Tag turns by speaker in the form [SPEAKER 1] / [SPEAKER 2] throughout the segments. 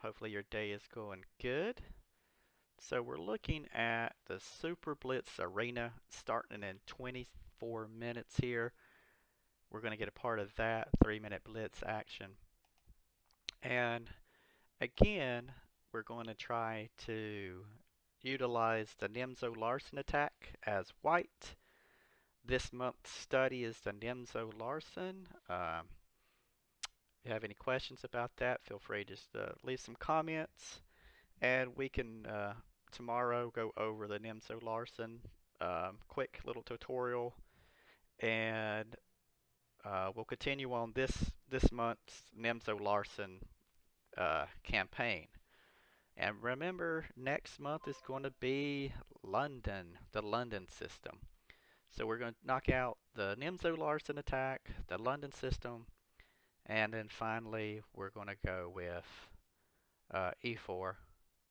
[SPEAKER 1] Hopefully your day is going good. So we're looking at the Super Blitz Arena starting in 24 minutes here. We're going to get a part of that 3-minute blitz action. And again, we're going to try to utilize the Nimzo-Larsen attack as white. This month's study is the Nimzo-Larsen. If you have any questions about that, feel free to just leave some comments, and we can tomorrow go over the Nimzo-Larsen quick little tutorial, and we'll continue on this month's Nimzo-Larsen campaign. And remember, next month is going to be London, the London system. So we're going to knock out the Nimzo-Larsen attack, the London system, and then finally we're going to go with E4,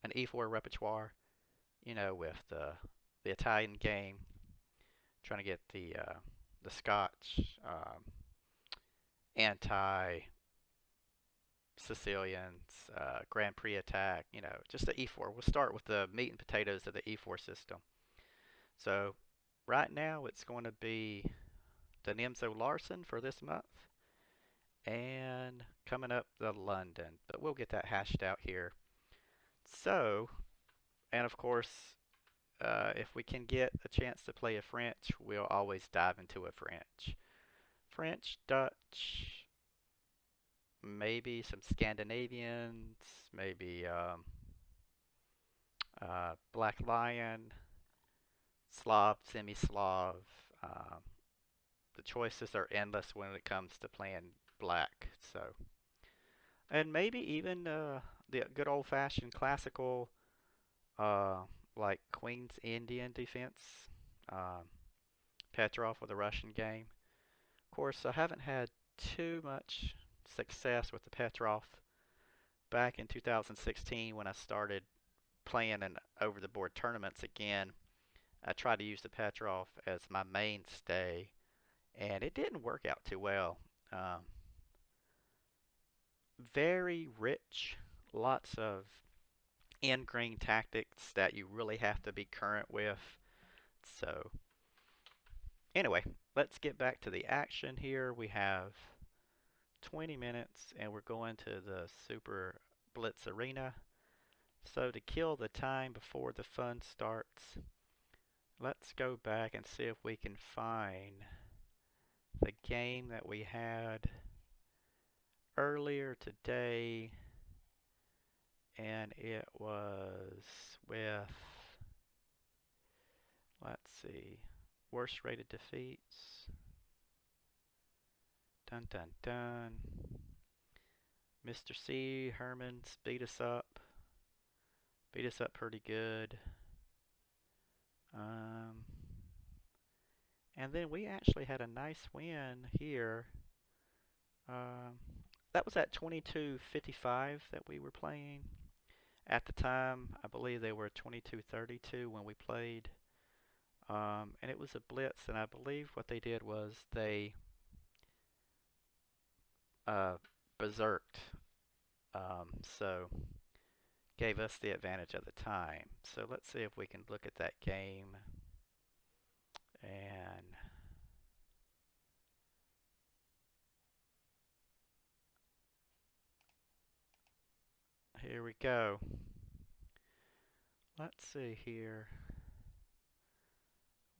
[SPEAKER 1] an E4 repertoire, with the Italian game, trying to get the Scotch anti-Sicilians Grand Prix attack, just the E4. We'll start with the meat and potatoes of the E4 system. So right now it's going to be the Nimzo-Larsen for this month, and coming up the London, but we'll get that hashed out here. So, and of course, if we can get a chance to play a French, we'll always dive into a French. French, Dutch, maybe some Scandinavians, maybe Black Lion, Slav, semi-Slav. The choices are endless when it comes to playing black. So, and maybe even the good old-fashioned classical, like Queen's Indian defense, Petrov with the Russian game. Of course, I haven't had too much success with the Petrov. Back in 2016, when I started playing in over-the-board tournaments again, I tried to use the Petrov as my mainstay, and it didn't work out too well. Very rich, lots of ingrained tactics that you really have to be current with. So anyway, let's get back to the action here. We have 20 minutes and we're going to the Super Blitz Arena. So to kill the time before the fun starts, let's go back and see if we can find the game that we had earlier today, and it was with, let's see, worst rated defeats. Dun dun dun. Mr. C. Herman's beat us up pretty good. And then we actually had a nice win here. That was at 22:55 that we were playing. At the time, I believe they were 22:32 when we played. And it was a blitz, and I believe what they did was they berserked. So gave us the advantage of the time. So let's see if we can look at that game. And here we go. Let's see here.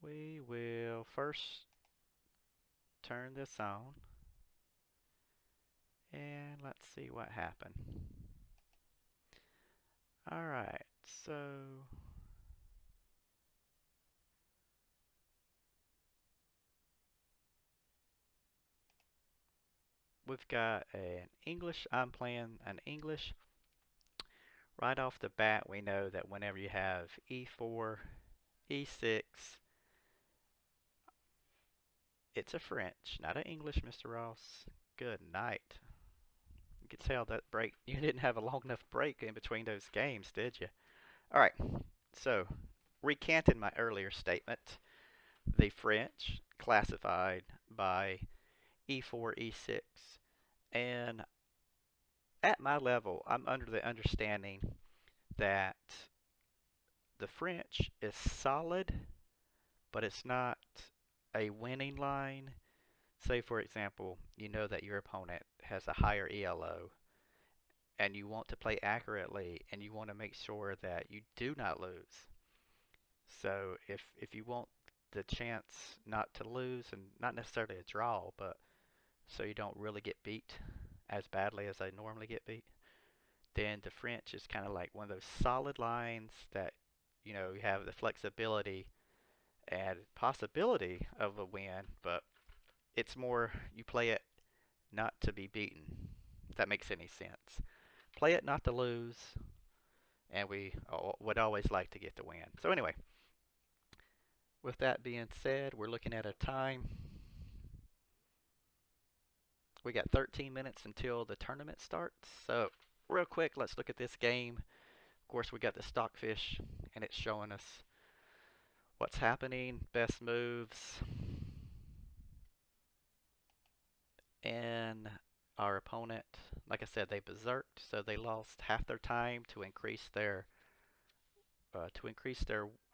[SPEAKER 1] We will first turn this on. And let's see what happened. Alright, so we've got an English. I'm playing an English. Right off the bat, we know that whenever you have E4, E6, it's a French, not an English, Mr. Ross. Good night. You could tell that break, you didn't have a long enough break in between those games, did you? Alright, so recanting my earlier statement, the French classified by E4, E6, and at my level, I'm under the understanding that the French is solid, but it's not a winning line. Say, for example, you know that your opponent has a higher ELO and you want to play accurately and you want to make sure that you do not lose. So if you want the chance not to lose and not necessarily a draw, but so you don't really get beat as badly as they normally get beat, then the French is kind of like one of those solid lines that you have the flexibility and possibility of a win, but it's more you play it not to be beaten. If that makes any sense. Play it not to lose, and we would always like to get the win. So anyway, with that being said, we're looking at a time. We got 13 minutes until the tournament starts. So real quick, let's look at this game. Of course, we got the stockfish, and it's showing us what's happening, best moves, and our opponent, like I said, they berserked, so they lost half their time to increase their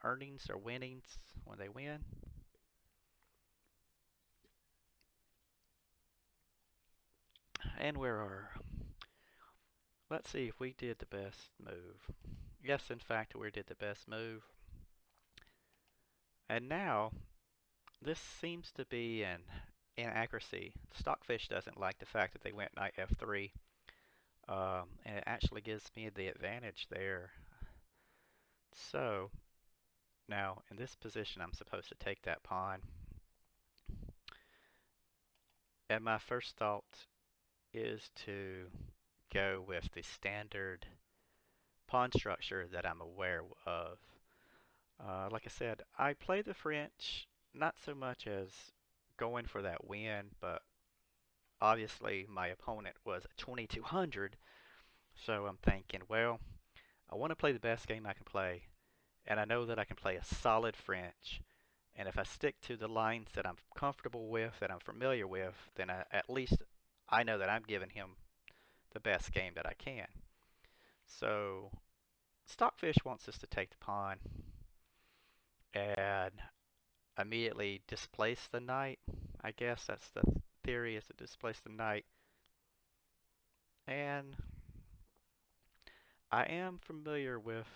[SPEAKER 1] earnings or winnings when they win. And where are? Let's see if we did the best move. Yes, in fact, we did the best move. And now, this seems to be an inaccuracy. Stockfish doesn't like the fact that they went knight f3. And it actually gives me the advantage there. So, now in this position, I'm supposed to take that pawn. And my first thought is to go with the standard pawn structure that I'm aware of. Like I said, I play the French not so much as going for that win, but obviously my opponent was 2200, so I'm thinking, well, I want to play the best game I can play, and I know that I can play a solid French, and if I stick to the lines that I'm comfortable with, that I'm familiar with, then at least I know that I'm giving him the best game that I can. So Stockfish wants us to take the pawn and immediately displace the knight. I guess that's the theory, is to displace the knight. And I am familiar with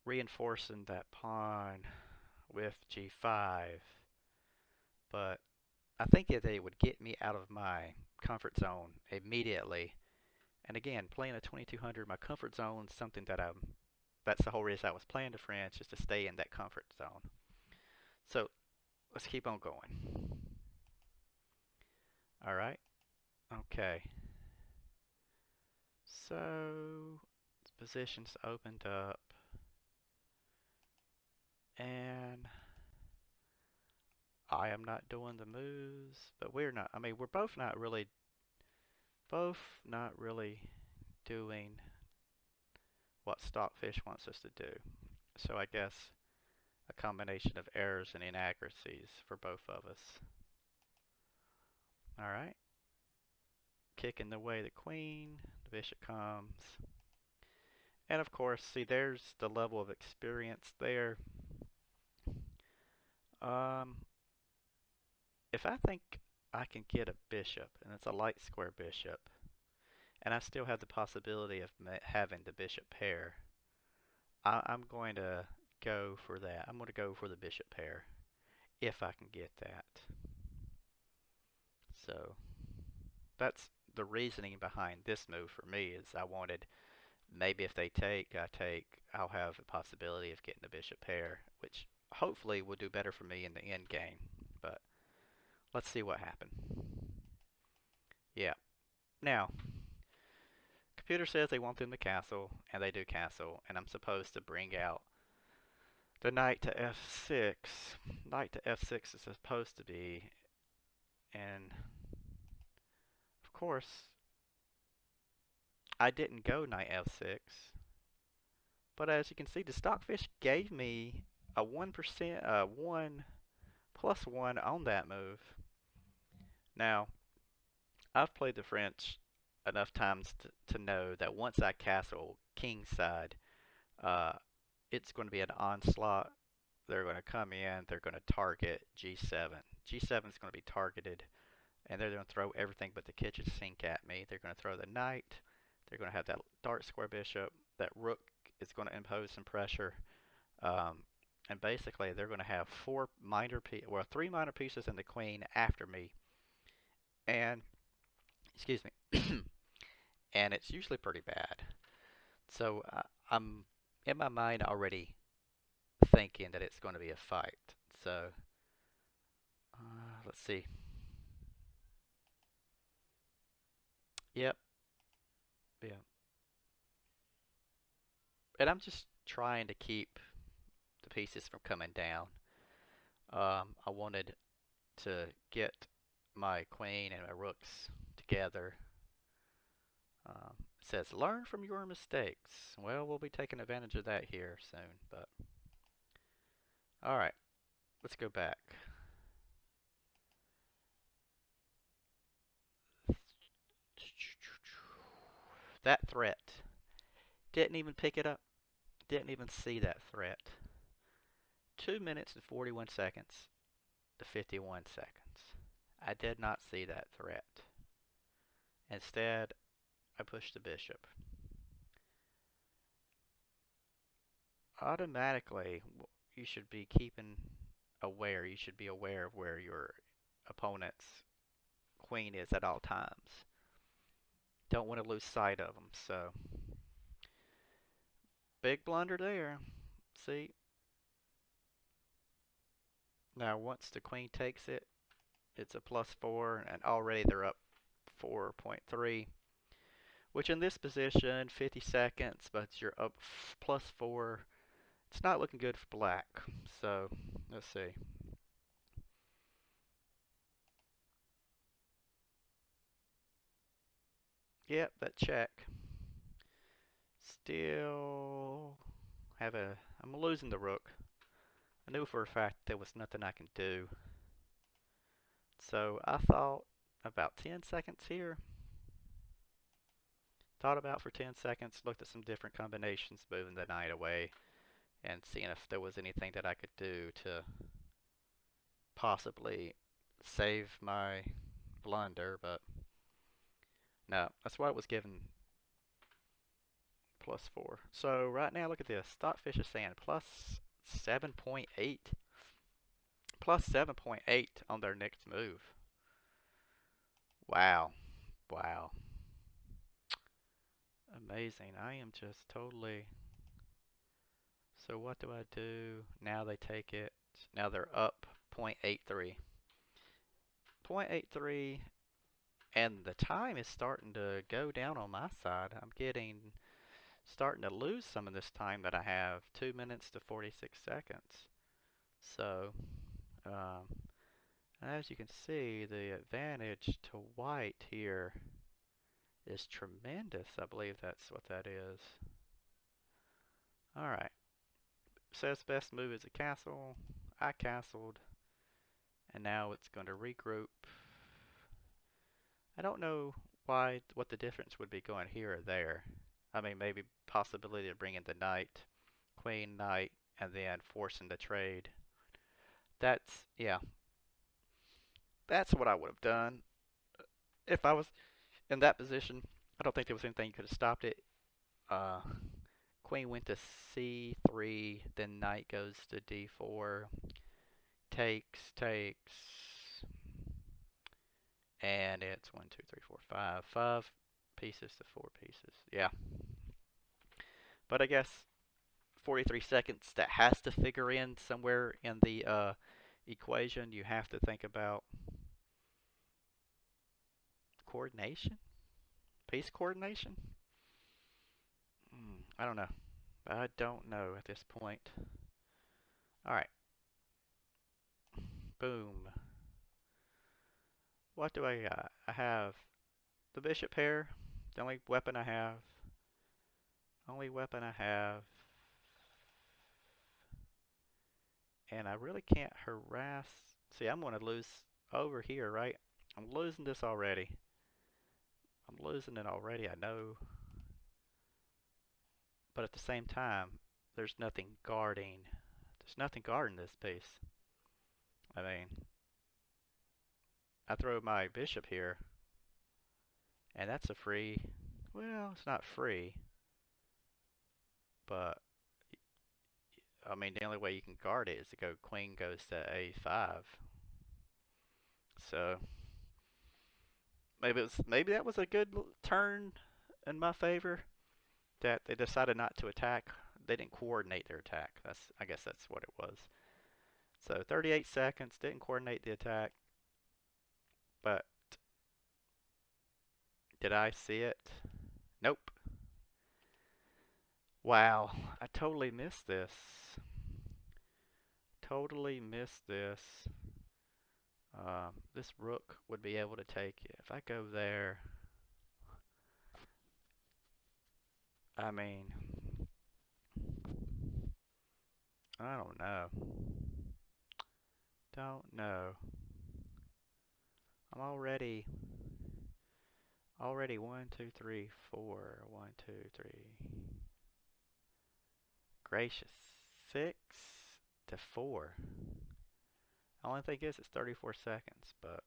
[SPEAKER 1] reinforcing that pawn with g5, but I think that it would get me out of my comfort zone immediately. And again, playing a 2200, my comfort zone is something that's the whole reason I was playing the French, is to stay in that comfort zone. So let's keep on going. All right. Okay. So positions opened up, and I am not doing the moves, but we're not. I mean, we're both not really doing what Stockfish wants us to do. So I guess a combination of errors and inaccuracies for both of us. All right. Kicking away the queen, the bishop comes. And of course, see, there's the level of experience there. Um, if I think I can get a bishop, and it's a light square bishop, and I still have the possibility of having the bishop pair, I'm going to go for that. I'm going to go for the bishop pair if I can get that. So that's the reasoning behind this move for me, is I wanted, maybe if they take, I take, I'll have a possibility of getting the bishop pair, which hopefully will do better for me in the end game. But let's see what happens. Yeah. Now, computer says they want them to castle, and they do castle, and I'm supposed to bring out the knight to f6. Knight to f6 is supposed to be, and of course, I didn't go knight f6, but as you can see, the Stockfish gave me a 1%, 1 plus 1 on that move. Now, I've played the French enough times to know that once I castle kingside, uh, it's going to be an onslaught. They're going to come in, they're going to target G7. G7 is going to be targeted, and they're going to throw everything but the kitchen sink at me. They're going to throw the knight, they're going to have that dark square bishop, that rook is going to impose some pressure. Um, and basically, they're going to have three minor pieces and the queen after me. And, excuse me, and it's usually pretty bad. So I'm in my mind already thinking that it's going to be a fight. So let's see. Yep, yeah. And I'm just trying to keep the pieces from coming down. I wanted to get my queen and my rooks together. It says learn from your mistakes. Well, we'll be taking advantage of that here soon. But all right, let's go back. That threat. Didn't even pick it up. Didn't even see that threat. 2 minutes and 41 seconds to 51 seconds. I did not see that threat. Instead, I pushed the bishop. Automatically, you should be keeping aware. You should be aware of where your opponent's queen is at all times. Don't want to lose sight of them. So, big blunder there. See? Now, once the queen takes it, it's a +4, and already they're up 4.3. Which in this position, 50 seconds, but you're up +4. It's not looking good for black. So, let's see. Yep, that check. Still I'm losing the rook. I knew for a fact there was nothing I can do. So I thought about 10 seconds here. Thought about for 10 seconds, looked at some different combinations, moving the knight away, and seeing if there was anything that I could do to possibly save my blunder, but no, that's why it was given +4. So right now, look at this. Stockfish is saying +7.8. +7.8 on their next move. Wow. Wow. Amazing. I am just totally... So what do I do? Now they take it. Now they're up 0.83. 0.83, and the time is starting to go down on my side. I'm starting to lose some of this time that I have. 2 minutes to 46 seconds. So, um, as you can see, the advantage to white here is tremendous. I believe that's what that is. Alright. Says best move is a castle. I castled. And now it's going to regroup. I don't know what the difference would be going here or there. I mean, maybe possibility of bringing the knight, queen, knight, and then forcing the trade. Yeah, that's what I would have done. If I was in that position, I don't think there was anything you could have stopped it. Uh, Queen went to c3, then knight goes to d4, takes, and it's 1, 2, 3, 4, 5, 5 pieces to 4 pieces. Yeah, but I guess 43 seconds that has to figure in somewhere in the equation. You have to think about coordination, piece coordination. I don't know. I don't know at this point. All right. Boom. What do I got? I have the bishop pair. The only weapon I have. Only weapon I have. And I really can't harass. See, I'm going to lose over here, right? I'm losing this already. I'm losing it already, I know. But at the same time, there's nothing guarding. There's nothing guarding this piece. I mean, I throw my bishop here, and that's a free. Well, it's not free, but I mean, the only way you can guard it is to go queen goes to a5. So maybe that was a good turn in my favor that they decided not to attack. They didn't coordinate their attack. I guess that's what it was. So 38 seconds, didn't coordinate the attack. But did I see it? Nope. Wow, I totally missed this. Totally missed this. This rook would be able to take it. If I go there, I mean, I don't know. Don't know. I'm already 1, 2, 3, 4. 1, 2, 3. Gracious. 6 to 4. The only thing is it's 34 seconds, but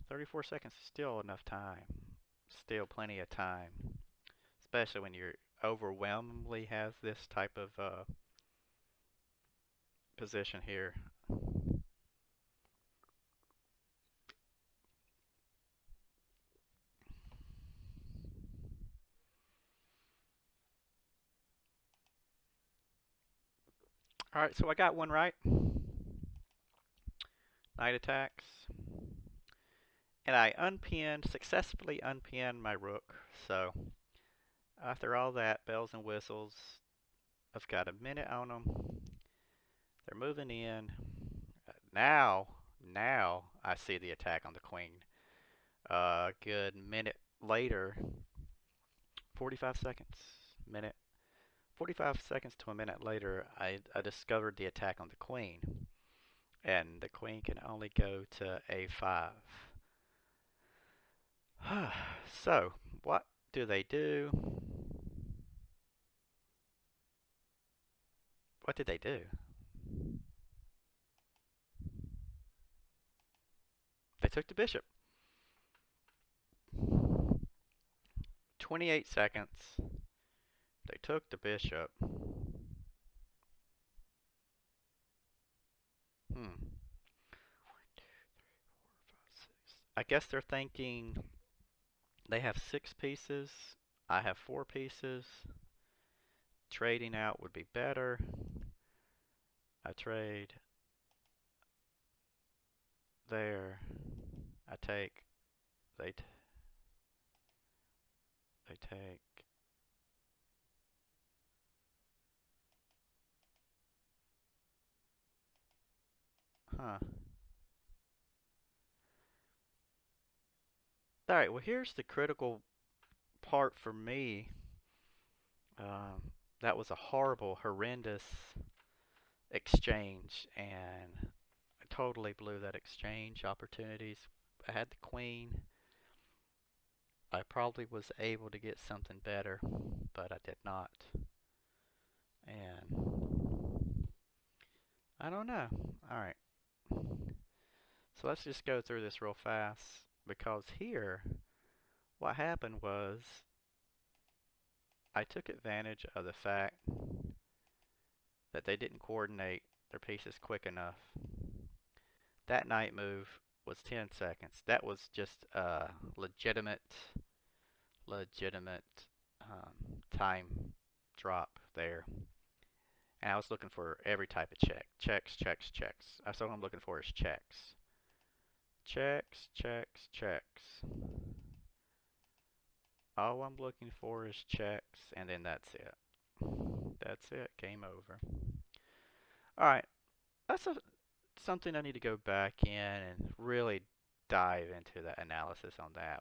[SPEAKER 1] 34 seconds is still enough time. Still plenty of time. Especially when you're overwhelmingly has this type of position here. Alright, so I got one right. Knight attacks. And I successfully unpinned my rook. So after all that, bells and whistles, I've got a minute on them. They're moving in. Now I see the attack on the queen. Good minute later, 45 seconds, 45 seconds to a minute later, I discovered the attack on the queen. And the queen can only go to a5. So, what do they do? What did they do? They took the bishop. 28 seconds. They took the bishop. I guess they're thinking they have 6 pieces. I have 4 pieces. Trading out would be better. I trade there. I take. They take. Huh. Alright, well here's the critical part for me. That was a horrible, horrendous exchange, and I totally blew that exchange opportunities. I had the queen. I probably was able to get something better, but I did not. And I don't know. Alright. So let's just go through this real fast, because here, what happened was I took advantage of the fact that they didn't coordinate their pieces quick enough. That knight move was 10 seconds. That was just a legitimate time drop there. And I was looking for every type of check. Checks, checks, checks. That's all I'm looking for is checks. Checks, checks, checks. All I'm looking for is checks, and then that's it. That's it. Game over. Alright. That's something I need to go back in and really dive into the analysis on that.